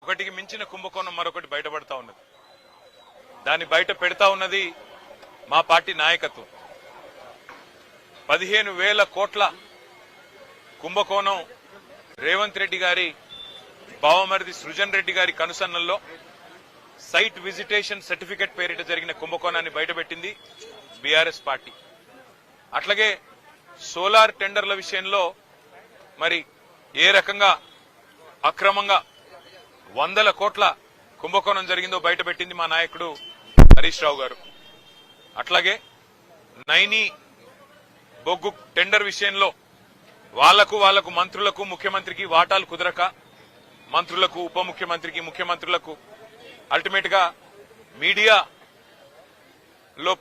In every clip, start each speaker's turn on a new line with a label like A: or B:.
A: ఒకటికి మించిన కుంభకోణం మరొకటి బయటపడతా ఉన్నది. దాన్ని బయట పెడతా ఉన్నది మా పార్టీ నాయకత్వం. 15,000 కోట్ల కుంభకోణం రేవంత్ రెడ్డి గారి బావమరిది సృజన్ రెడ్డి గారి కనుసన్నల్లో సైట్ విజిటేషన్ సర్టిఫికెట్ పేరిట జరిగిన కుంభకోణాన్ని బయటపెట్టింది బీఆర్ఎస్ పార్టీ. అట్లాగే సోలార్ టెండర్ల విషయంలో మరి ఏ రకంగా అక్రమంగా 100 కోట్ల కుంభకోణం జరిగిందో బయటపెట్టింది మా నాయకుడు హరీష్ రావు గారు. అట్లాగే నైని బొగ్గు టెండర్ విషయంలో వాళ్లకు మంత్రులకు ముఖ్యమంత్రికి వాటాలు కుదరక మంత్రులకు ఉప ముఖ్యమంత్రికి ముఖ్యమంత్రులకు అల్టిమేట్ గా మీడియాలో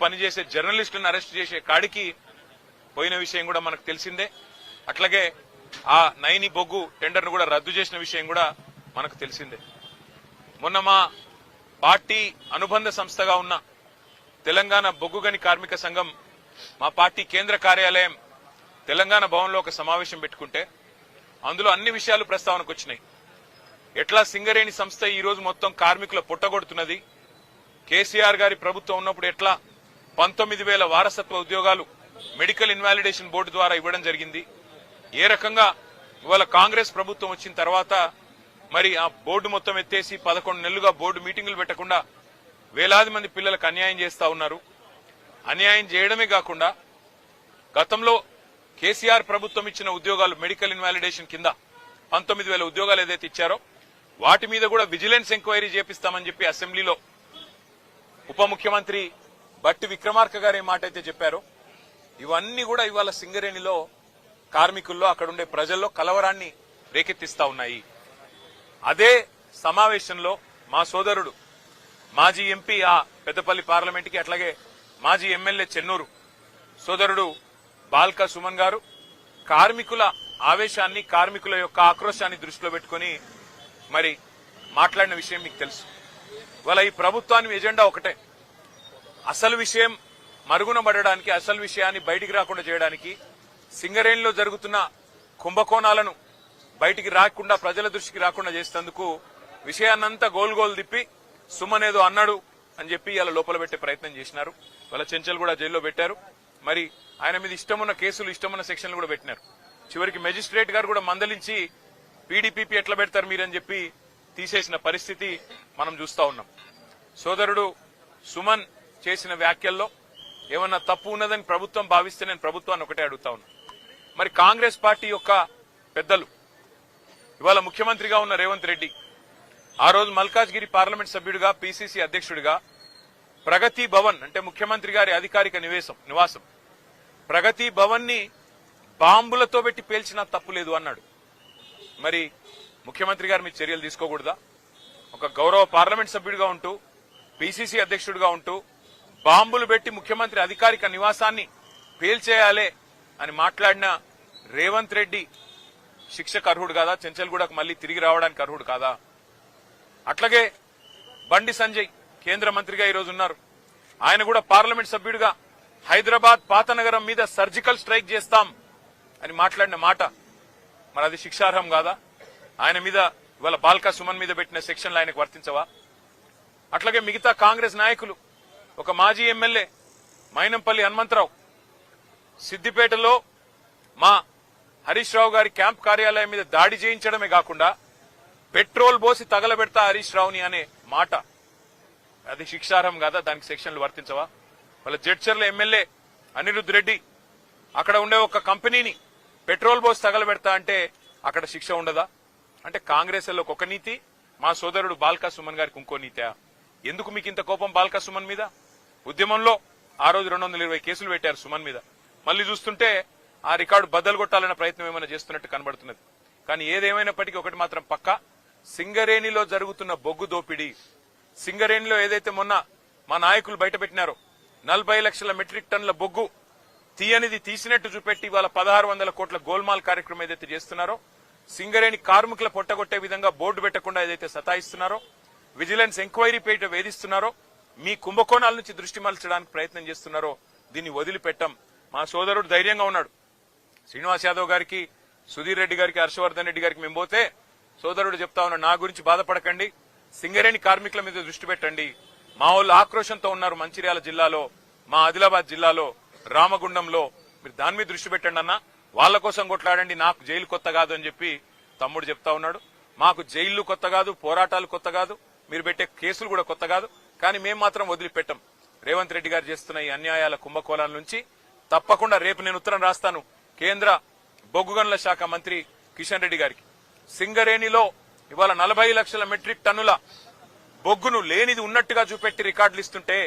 A: పనిచేసే జర్నలిస్టులను అరెస్ట్ చేసే కాడికి పోయిన విషయం కూడా మనకు తెలిసిందే. అట్లాగే ఆ నైని బొగ్గు టెండర్ను కూడా రద్దు చేసిన విషయం కూడా మనకు తెలిసిందే. మొన్న మా పార్టీ అనుబంధ సంస్థగా ఉన్న తెలంగాణ బొగ్గుగని కార్మిక సంఘం మా పార్టీ కేంద్ర కార్యాలయం తెలంగాణ భవన్లో ఒక సమావేశం పెట్టుకుంటే అందులో అన్ని విషయాలు ప్రస్తావనకు వచ్చినాయి. ఎట్లా సింగరేణి సంస్థ ఈ రోజు మొత్తం కార్మికుల పుట్టగొడుతున్నది, కేసీఆర్ గారి ప్రభుత్వం ఉన్నప్పుడు ఎట్లా 19,000 వారసత్వ ఉద్యోగాలు మెడికల్ ఇన్వాలిడేషన్ బోర్డు ద్వారా ఇవ్వడం జరిగింది, ఏ రకంగా ఇవాళ కాంగ్రెస్ ప్రభుత్వం వచ్చిన తర్వాత మరి ఆ బోర్డు మొత్తం ఎత్తేసి 11 నెలలుగా బోర్డు మీటింగులు పెట్టకుండా వేలాది మంది పిల్లలకు అన్యాయం చేస్తా ఉన్నారు. అన్యాయం చేయడమే కాకుండా గతంలో కేసీఆర్ ప్రభుత్వం ఇచ్చిన ఉద్యోగాలు మెడికల్ ఇన్వాలిడేషన్ కింద 19,000 ఉద్యోగాలు ఏదైతే ఇచ్చారో వాటి మీద కూడా విజిలెన్స్ ఎంక్వైరీ చేపిస్తామని చెప్పి అసెంబ్లీలో ఉప ముఖ్యమంత్రి బట్టి విక్రమార్క గారు ఏ మాట అయితే చెప్పారో ఇవన్నీ కూడా ఇవాళ సింగరేణిలో కార్మికుల్లో అక్కడుండే ప్రజల్లో కలవరాన్ని రేకెత్తిస్తా ఉన్నాయి. అదే సమావేశంలో మా సోదరుడు మాజీ ఎంపీ ఆ పెద్దపల్లి పార్లమెంట్కి అట్లాగే మాజీ ఎమ్మెల్యే చెన్నూరు సోదరుడు బాల్కా సుమన్ గారు కార్మికుల ఆవేశాన్ని కార్మికుల యొక్క ఆక్రోశాన్ని దృష్టిలో పెట్టుకుని మరి మాట్లాడిన విషయం మీకు తెలుసు. ఇవాళ ఈ ప్రభుత్వానికి ఎజెండా ఒకటే, అసలు విషయం మరుగున పడడానికి, అసలు విషయాన్ని బయటికి రాకుండా చేయడానికి, సింగరేణిలో జరుగుతున్న కుంభకోణాలను బయటికి రాకుండా ప్రజల దృష్టికి రాకుండా చేసేందుకు విషయాన్నంతా గోలు తిప్పి సుమన్ ఏదో అన్నాడు అని చెప్పి ఇలా లోపల పెట్టే ప్రయత్నం చేసినారు. వాళ్ళ చెంచల్ కూడా జైల్లో పెట్టారు. మరి ఆయన మీద ఇష్టమున్న కేసులు ఇష్టమున్న సెక్షన్లు కూడా పెట్టినారు. చివరికి మెజిస్ట్రేట్ గారు కూడా మందలించి పీడీపీపీ ఎట్లా పెడతారు మీరని చెప్పి తీసేసిన పరిస్థితి మనం చూస్తా ఉన్నాం. సోదరుడు సుమన్ చేసిన వ్యాఖ్యల్లో ఏమన్నా తప్పు ఉన్నదని ప్రభుత్వం భావిస్తే నేను ప్రభుత్వాన్ని ఒకటే అడుగుతా ఉన్నా. మరి కాంగ్రెస్ పార్టీ యొక్క పెద్దలు ఇవాళ ముఖ్యమంత్రిగా ఉన్న రేవంత్ రెడ్డి ఆ రోజు మల్కాజ్గిరి పార్లమెంట్ సభ్యుడిగా పీసీసీ అధ్యక్షుడిగా ప్రగతి భవన్ అంటే ముఖ్యమంత్రి గారి అధికారిక నివాసం ప్రగతి భవన్ ని బాంబులతో పెట్టి పేల్చినా తప్పులేదు అన్నాడు. మరి ముఖ్యమంత్రి గారు మీ చర్యలు తీసుకోకూడదా? ఒక గౌరవ పార్లమెంట్ సభ్యుడిగా ఉంటూ పీసీసీ అధ్యక్షుడిగా ఉంటూ బాంబులు పెట్టి ముఖ్యమంత్రి అధికారిక నివాసాన్ని పేల్చేయాలే అని మాట్లాడిన రేవంత్ రెడ్డి శిక్షకు అర్హుడు కాదా? చెంచల్గూడకు మళ్లీ తిరిగి రావడానికి అర్హుడు కాదా? అట్లాగే బండి సంజయ్ కేంద్ర మంత్రిగా ఈరోజు ఉన్నారు. ఆయన కూడా పార్లమెంట్ సభ్యుడిగా హైదరాబాద్ పాతనగరం మీద సర్జికల్ స్ట్రైక్ చేస్తాం అని మాట్లాడిన మాట మరి అది శిక్షార్హం కాదా? ఆయన మీద ఇవాళ బాల్కా సుమన్ మీద పెట్టిన సెక్షన్లు ఆయనకు వర్తించవా? అట్లాగే మిగతా కాంగ్రెస్ నాయకులు ఒక మాజీ ఎమ్మెల్యే మైనంపల్లి హనుమంతరావు సిద్దిపేటలో మా హరీష్ రావు గారి క్యాంప్ కార్యాలయం మీద దాడి చేయించడమే కాకుండా పెట్రోల్ పోసి తగలబెడతా హరీష్ రావుని అనే మాట అది శిక్షార్హం కాదా? దానికి సెక్షన్లు వర్తించవా? వాళ్ళ జడ్చర్ల ఎమ్మెల్యే అనిరుద్ రెడ్డి అక్కడ ఉండే ఒక కంపెనీని పెట్రోల్ పోసి తగలబెడతా అంటే అక్కడ శిక్ష ఉండదా? అంటే కాంగ్రెస్ లో ఒక నీతి, మా సోదరుడు బాల్కా సుమన్ గారికి ఇంకో నీతా? ఎందుకు మీకు ఇంత కోపం బాల్కా సుమన్ మీద? ఉద్యమంలో ఆ రోజు 220 కేసులు పెట్టారు సుమన్ మీద. మళ్లీ చూస్తుంటే ఆ రికార్డు బద్దలు కొట్టాలన్న ప్రయత్నం ఏమైనా చేస్తున్నట్టు కనబడుతున్నది. కానీ ఏదేమైనప్పటికీ ఒకటి మాత్రం పక్కా, సింగరేణిలో జరుగుతున్న బొగ్గు దోపిడీ, సింగరేణిలో ఏదైతే మొన్న మా నాయకులు బయటపెట్టినారో 40 లక్షల మెట్రిక్ టన్నుల బొగ్గు తీయనిది తీసినట్టు చూపెట్టి ఇవాళ 1600 కోట్ల గోల్మాల్ కార్యక్రమం ఏదైతే చేస్తున్నారో, సింగరేణి కార్మికుల పొట్టగొట్టే విధంగా బోర్డు పెట్టకుండా ఏదైతే సతాయిస్తున్నారో, విజిలెన్స్ ఎంక్వైరీ పేట వేధిస్తున్నారో, మీ కుంభకోణాల నుంచి దృష్టి మరల్చడానికి ప్రయత్నం చేస్తున్నారో దీన్ని వదిలిపెట్టం. మా సోదరుడు ధైర్యంగా ఉన్నాడు. శ్రీనివాస్ యాదవ్ గారికి, సుధీర్ రెడ్డి గారికి, హర్షవర్ధన్ రెడ్డి గారికి మేము పోతే సోదరుడు చెప్తా ఉన్నా, నా గురించి బాధపడకండి, సింగరేణి కార్మికుల మీద దృష్టి పెట్టండి. మా వాళ్ళు ఆక్రోశంతో ఉన్నారు మంచిర్యాల జిల్లాలో, మా ఆదిలాబాద్ జిల్లాలో, రామగుండంలో. మీరు దాని మీద దృష్టి పెట్టండి అన్న, వాళ్ళ కోసం కొట్లాడండి, నాకు జైలు కొత్త కాదు అని చెప్పి తమ్ముడు చెప్తా ఉన్నాడు. మాకు జైళ్లు కొత్త కాదు, పోరాటాలు కొత్త కాదు, మీరు పెట్టే కేసులు కూడా కొత్త కాదు. కానీ మేము మాత్రం వదిలిపెట్టాం. రేవంత్ రెడ్డి గారు చేస్తున్న ఈ అన్యాయాల కుంభకోణాల నుంచి తప్పకుండా రేపు నేను ఉత్తరం రాస్తాను కేంద్ర బొగ్గు గనుల శాఖ మంత్రి కిషన్ రెడ్డి గారికి. సింగరేణిలో ఇవాళ 40 లక్షల మెట్రిక్ టన్నుల బొగ్గును లేనిది ఉన్నట్టుగా చూపెట్టి రికార్డులు ఇస్తుంటే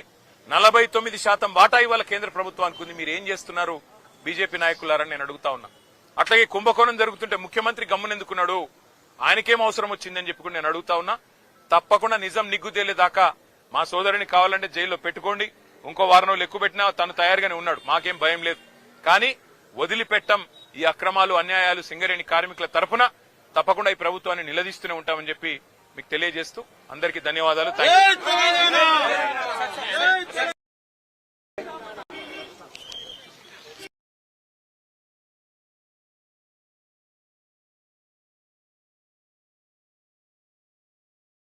A: 49% వాటా ఇవాళ కేంద్ర ప్రభుత్వానికి ఉంది. మీరు ఏం చేస్తున్నారు బీజేపీ నాయకులారని నేను అడుగుతా ఉన్నా. అట్లాగే కుంభకోణం జరుగుతుంటే ముఖ్యమంత్రి గమ్మునెందుకున్నాడు, ఆయనకేం అవసరం వచ్చిందని చెప్పుకుని నేను అడుగుతా ఉన్నా. తప్పకుండా నిజం నిగ్గు తేలేదాకా మా సోదరుని కావాలంటే జైల్లో పెట్టుకోండి, ఇంకో వారం రోజులు ఎక్కువ పెట్టినా తను తయారుగానే ఉన్నాడు, మాకేం భయం లేదు. కానీ వదిలిపెట్టం ఈ అక్రమాలు అన్యాయాలు సింగరేణి కార్మికుల తరఫున. తప్పకుండా ఈ ప్రభుత్వాన్ని నిలదీస్తూనే ఉంటామని చెప్పి మీకు తెలియజేస్తూ అందరికీ ధన్యవాదాలు.